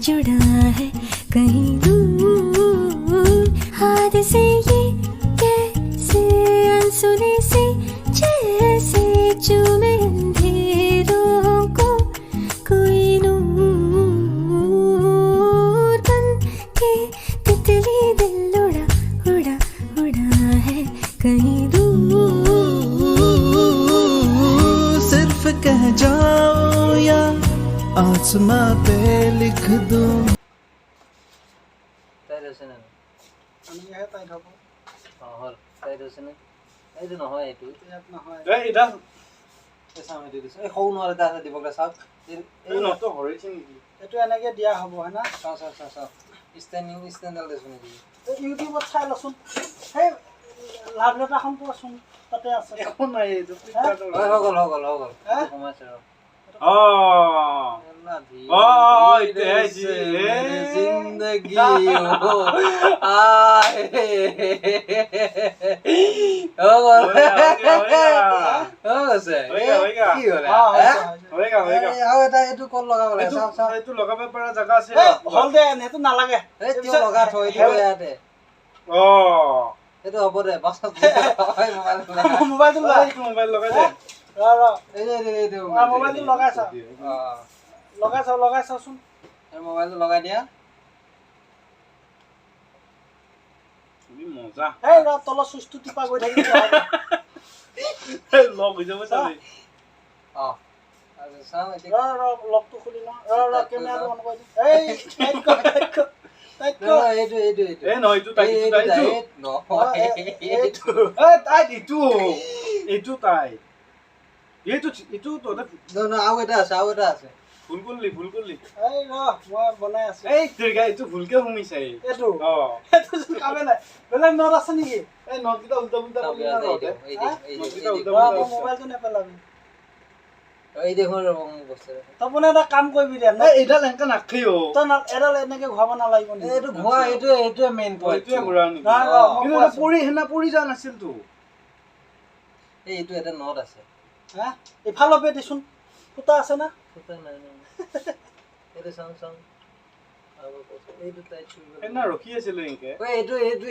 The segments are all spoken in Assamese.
जुड़ा है कहीं दूर हाथ से ये कैसे अनसुने से जैसे चूमे अंधेरों को कोई नूर बन के तितली दिल उड़ा उड़ा उड़ा है कहीं दूर सिर्फ कह जाओ या आसमां पे लिख दूं তাই ৰছে না আমি হে তাই খাব হল তাই ৰছে না এইটো নহয় এইটো ইয়াত নহয় এই এটা এই সামনে দি দিছো এই সৌ নোৱাৰে তাতে দিবলে চাওক এই নটো হৰিছে নেকি এটো এনেকে দিয়া হ'ব হনা চাও চাও চাও চাও ষ্টেণ্ডাল দেছো নেকি এই ইউটিউবত চাই লচোন হে লাভ লেটাৰখন পোৱাচোন তাতে আছে একো নাই এইটো ফ্লিপকাৰ্টৰ হৈ গ'ল কমাইছে ৰ অ जिंदगी हो आए এইটো কল লগাব লাগে চাও চাও এইটো লগাব পৰা জায়গা আছে হল দে নেটো নালাগে এইটো লগা থৈ দিব ইয়াতে অ এইটো হ'ব দে বাছত মোবাইলটো মোবাইল লগাই দে এইটো মোবাইলটো লগাই চাওচোন মোবাইলটো লগাই দিয়া কি মজা এই ৰ তলৰ সুইচটো টিপা গৈ থাকিব লগ হৈ যাব চাবি অ আৰু চাও এতিয়া ৰ লকটো খুলি ন ৰ কেমেৰাটো অন কৰি এই এইটো এই নহয় এইটো তাই এইটো তাই এইটো তো আৰু এটা আছে ভুল কৰলি এই ৰ মই বনাই আছো এই তেৰগা এইটো ভুলকে ঘুমিছে এইটো অ এইটো কামে নাই বেলেগ নট আছে নেকি এই নটকিটা উল্টা উল্টা কৰি না ৰতে মোবাইলটো নেপেলাবি এই দেখো বস্তু তপনে এটা কাম কৰিবি দে এই এডাল এনেকা নাখিও তই এডাল এনেকে ঘূৰাব নালাগিব নেকি এইটো ঘোৱা এইটোৱে মেইন পইণ্ট এইটোৱে ঘূৰা নেকি কিন্তু এটা পৰি যোৱা নাছিল তো এইটো এটা নট আছে হা ইফালৰ পে দিছোন ফুটা আছে না ফুটা নাই এইটো চাং আৰু এইটো তাই চুই এনা ৰখি আছিল এনেকে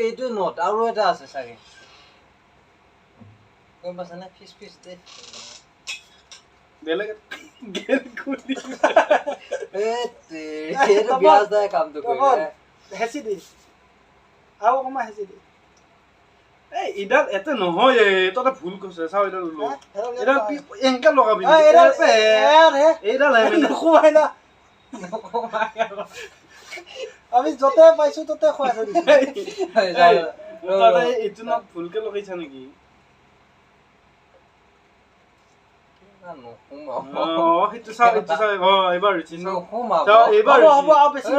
এইটো নট আৰু এটা আছে চাগে কোন পাছে না ফিস দে বেলেগ গেল কুলি এইটো বিয়াজ দা কামটো কৰে হেচি দি আৰু কমা হেচি দি এই ইডাল এতে নহয় ততে ভুল কৈছে চাও ইডাল লো ইডাল এংকা লগাবি এইডাল খুৱাই না আমি যতে পাইছো ততে খুৱাই থৈ দিছো এইটো না ভুলকে লগাইছা নেকি সেইটো চাও এবাৰ হ'ব বেছি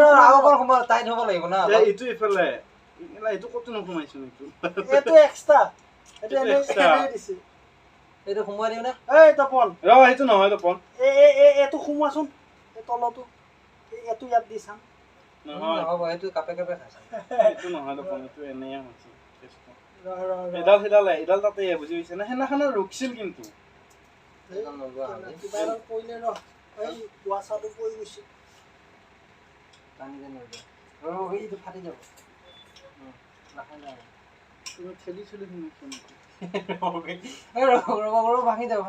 টাইট হ'ব লাগিব না এইটো ইফালে এইটো কত নোসোমাইছো এইটো এক্সট্ৰা এইটো এনে দিছে এইটো সোমাই দিও না এই তপন সেইটো নহয় তপন এইটো সোমাচোন এই তলটো এইটো ইয়াত দি চাম নহ'ব এইটো কাপে খাইছে এইটো নহয় তপন এইটো এনেই হৈছে এডাল তাতে বুজি পাইছে না সেনাখানে ৰখিছিল কিন্তু কিবা পৰিলে ৰ এই ৱাছাটো পৰি গৈছে টানি দে নয় এইটো ফাটি যাব তুমি ঠেলি শুনিছো ৰব ভাঙি যাব